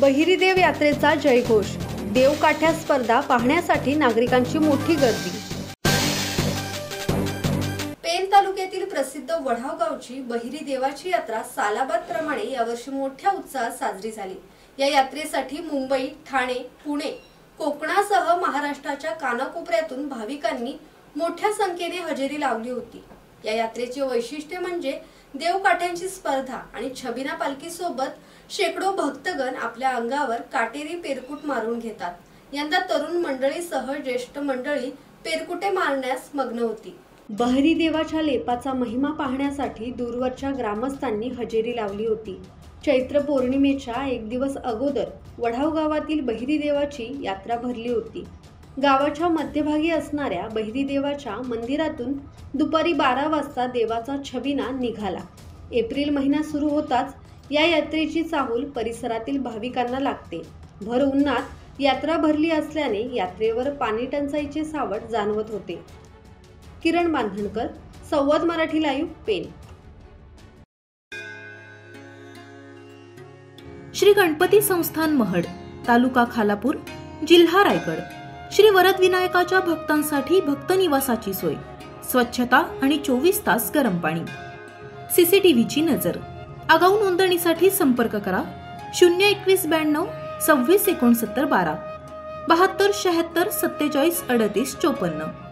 बहिरीदेव यात्रेचा जयघोष, देवकाठ्या स्पर्धा पाहण्यासाठी नागरिकांची मोठी गर्दी। पेन तालुक्यातील प्रसिद्ध वढाव गावची बहिरीदेवाची यात्रा सालाबादप्रमाणे यावर्षी मोठ्या उत्साहात साजरी झाली। या यात्रेसाठी मुंबई, ठाणे, पुणे, कोकणासह महाराष्ट्राच्या कानाकोपऱ्यातून भाविकांनी मोठ्या संख्येने हजेरी लावली होती। या यात्रेचे वैशिष्ट्य म्हणजे देवकाठ्यांची स्पर्धा आणि छबिना पालखी सोबत शेकडो भक्तगण आपल्या अंगावर काटेरी पेरकुट मारून घेतात। यंदा तरुण मंडळीसह ज्येष्ठ मंडळी पेरकुटे मारण्यास मग्न होती। बहिरीदेवाच्या लेपाचा महिमा पाहण्यासाठी दूरवरच्या ग्रामस्थांनी हजेरी लावली होती। चैत्र पौर्णिमेच्या एक दिवस अगोदर वढाव गावातील बहिरीदेवाची यात्रा भरली होती। गावाच्या मध्यभागी असणाऱ्या बहिरीदेवाच्या मंदिरातून दुपारी 12 वाजता देवाचा छबिना निघाला। एप्रिल महिना सुरू होताच या यात्रेची चाहूल परिसरातील भाविकांना लागते। भर उन्हात यात्रा भरली असल्याने यात्रेवर पाणी टंचाईचे सावट जाणवत होते। किरण बांधणकर, संवाद मराठी लाईव्ह, पेन। श्री गणपती संस्थान महड, तालुका खालापूर, जिल्हा रायगड। श्री वरद विनायकाच्या भक्तांसाठी भक्त निवासाची सोय, स्वच्छता आणि 24 तास गरम पाणी, सीसीटीव्हीची नजर। आगाऊ नोंदणीसाठी संपर्क करा 02192 26 69 12 72 76 47 38 54।